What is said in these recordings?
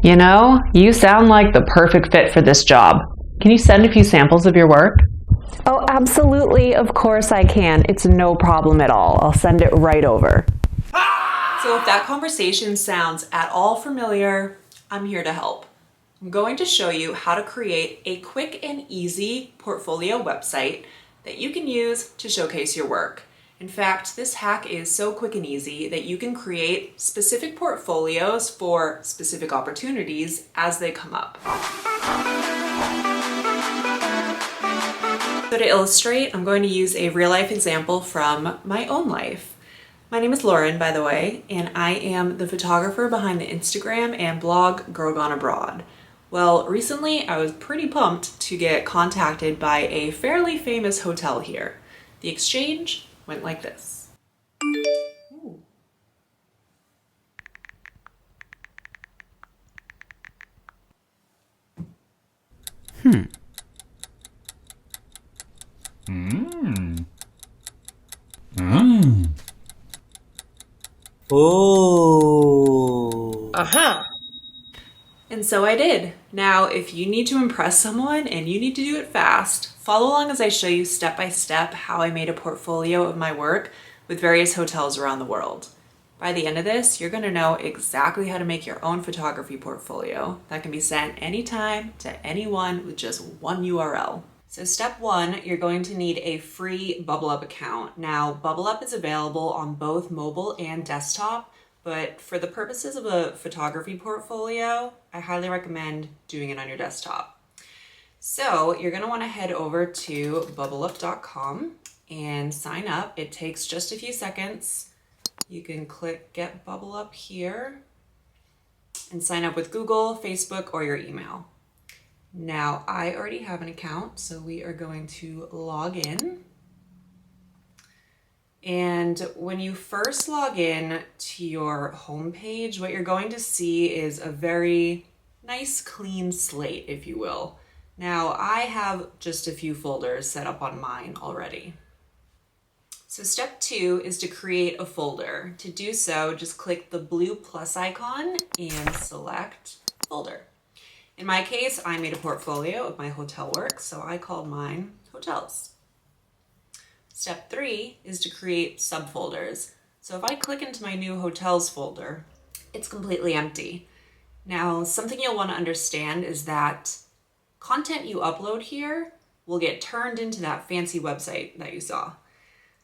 You know, you sound like the perfect fit for this job. Can you send a few samples of your work? Oh, absolutely. Of course I can. It's no problem at all. I'll send it right over. So if that conversation sounds at all familiar, I'm here to help. I'm going to show you how to create a quick and easy portfolio website that you can use to showcase your work. In fact, this hack is so quick and easy that you can create specific portfolios for specific opportunities as they come up. So to illustrate, I'm going to use a real-life example from my own life. My name is Lauren, by the way, and I am the photographer behind the Instagram and blog Girl Gone Abroad. Well, recently I was pretty pumped to get contacted by a fairly famous hotel here. The exchange went like this. Ooh. Oh. And so I did. Now, if you need to impress someone and you need to do it fast, follow along as I show you step by step how I made a portfolio of my work with various hotels around the world. By the end of this, you're going to know exactly how to make your own photography portfolio that can be sent anytime to anyone with just one URL. So step one, you're going to need a free BubbleUp account. Now, BubbleUp is available on both mobile and desktop, but for the purposes of a photography portfolio, I highly recommend doing it on your desktop. So you're going to want to head over to bubbleup.com and sign up. It takes just a few seconds. You can click Get BubbleUp here and sign up with Google, Facebook, or your email. Now, I already have an account, so we are going to log in. And when you first log in to your homepage, what you're going to see is a very nice clean slate, if you will. Now, I have just a few folders set up on mine already. So step two is to create a folder. To do so, just click the blue plus icon and select folder. In my case, I made a portfolio of my hotel work, so I called mine Hotels. Step three is to create subfolders. So if I click into my new hotels folder, it's completely empty. Now, something you'll want to understand is that content you upload here will get turned into that fancy website that you saw.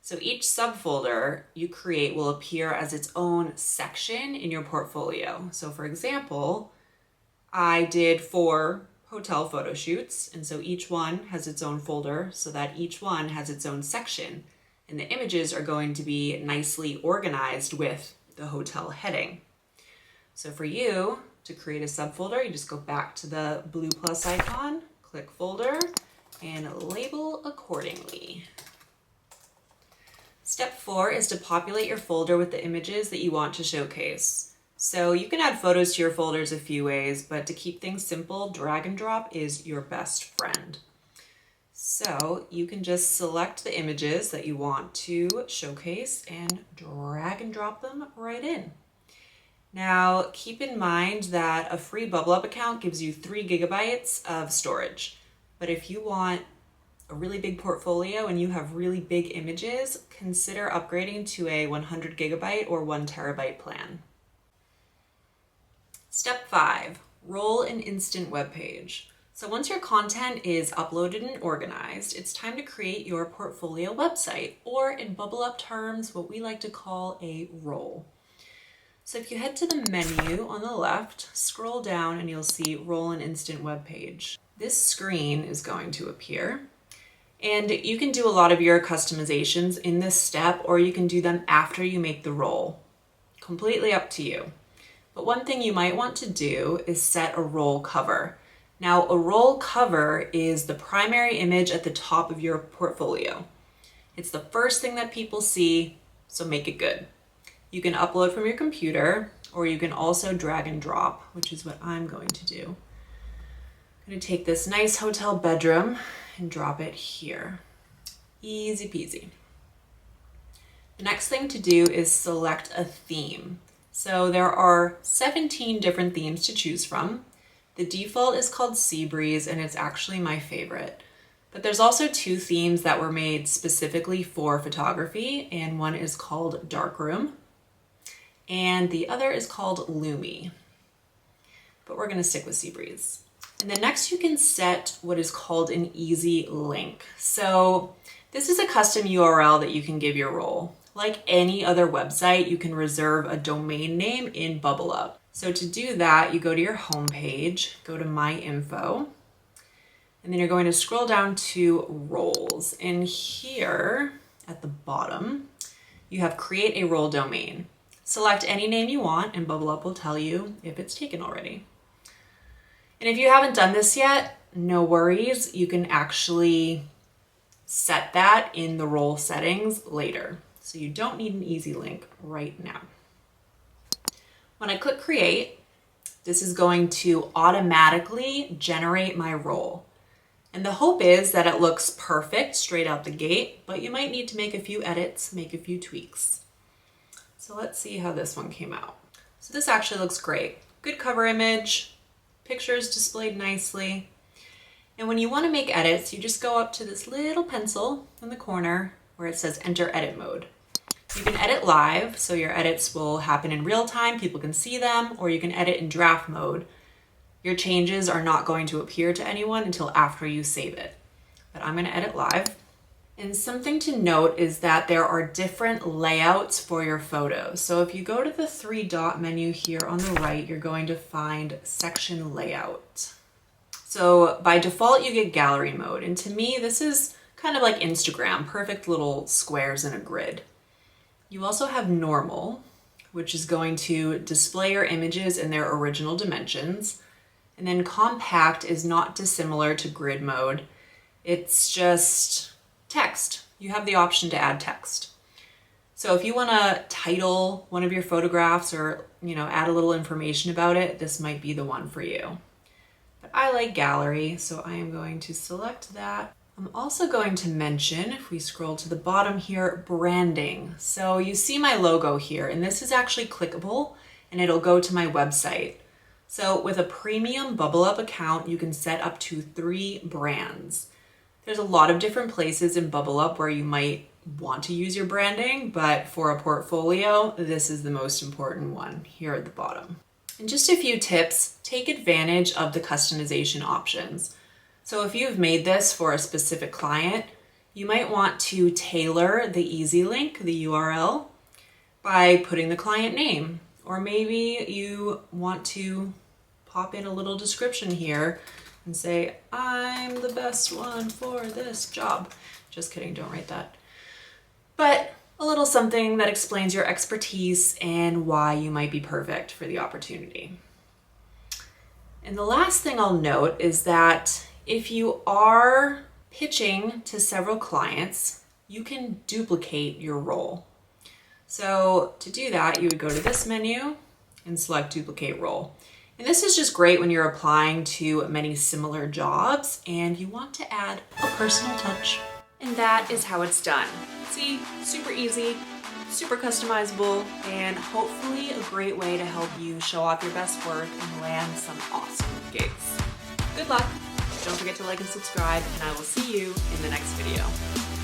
So each subfolder you create will appear as its own section in your portfolio. So for example, I did 4 hotel photo shoots, and so each one has its own folder so that each one has its own section, and the images are going to be nicely organized with the hotel heading. So for you to create a subfolder, you just go back to the blue plus icon, click folder, and label accordingly. Step 4 is to populate your folder with the images that you want to showcase. So you can add photos to your folders a few ways, but to keep things simple, drag and drop is your best friend. So you can just select the images that you want to showcase and drag and drop them right in. Now, keep in mind that a free BubbleUp account gives you 3 gigabytes of storage. But if you want a really big portfolio and you have really big images, consider upgrading to a 100 gigabyte or 1 terabyte plan. Step 5, roll an instant web page. So once your content is uploaded and organized, it's time to create your portfolio website, or in BubbleUp terms, what we like to call a roll. So if you head to the menu on the left, scroll down and you'll see roll an instant web page. This screen is going to appear, and you can do a lot of your customizations in this step, or you can do them after you make the roll. Completely up to you. But one thing you might want to do is set a roll cover. Now, a roll cover is the primary image at the top of your portfolio. It's the first thing that people see, so make it good. You can upload from your computer, or you can also drag and drop, which is what I'm going to do. I'm going to take this nice hotel bedroom and drop it here. Easy peasy. The next thing to do is select a theme. So there are 17 different themes to choose from. The default is called Seabreeze, and it's actually my favorite. But there's also 2 themes that were made specifically for photography, and one is called Darkroom, and the other is called Lumi. But we're gonna stick with Seabreeze. And then next you can set what is called an easy link. So this is a custom URL that you can give your role. Like any other website, you can reserve a domain name in BubbleUp. So to do that, you go to your home page, go to My Info, and then you're going to scroll down to Roles. And here at the bottom, you have Create a Role Domain. Select any name you want, and BubbleUp will tell you if it's taken already. And if you haven't done this yet, no worries. You can actually set that in the role settings later. So you don't need an easy link right now. When I click create, this is going to automatically generate my role. And the hope is that it looks perfect straight out the gate, but you might need to make a few edits, make a few tweaks. So let's see how this one came out. So this actually looks great. Good cover image. Pictures displayed nicely. And when you want to make edits, you just go up to this little pencil in the corner where it says enter edit mode. You can edit live, so your edits will happen in real time, people can see them, or you can edit in draft mode. Your changes are not going to appear to anyone until after you save it. But I'm going to edit live. And something to note is that there are different layouts for your photos. So if you go to the 3-dot menu here on the right, you're going to find section layout. So by default, you get gallery mode. And to me, this is kind of like Instagram, perfect little squares in a grid. You also have normal, which is going to display your images in their original dimensions. And then compact is not dissimilar to grid mode. It's just text. You have the option to add text. So if you want to title one of your photographs or, add a little information about it, this might be the one for you. But I like gallery, so I am going to select that. I'm also going to mention, if we scroll to the bottom here, branding. So you see my logo here, and this is actually clickable, and it'll go to my website. So with a premium BubbleUp account, you can set up to 3 brands. There's a lot of different places in BubbleUp where you might want to use your branding, but for a portfolio, this is the most important one here at the bottom. And just a few tips, take advantage of the customization options. So if you've made this for a specific client, you might want to tailor the easy link, the URL, by putting the client name. Or maybe you want to pop in a little description here and say, I'm the best one for this job. Just kidding, don't write that. But a little something that explains your expertise and why you might be perfect for the opportunity. And the last thing I'll note is that if you are pitching to several clients, you can duplicate your role. So to do that, you would go to this menu and select duplicate role. And this is just great when you're applying to many similar jobs and you want to add a personal touch. And that is how it's done. See, super easy, super customizable, and hopefully a great way to help you show off your best work and land some awesome gigs. Good luck. Don't forget to like and subscribe, and I will see you in the next video.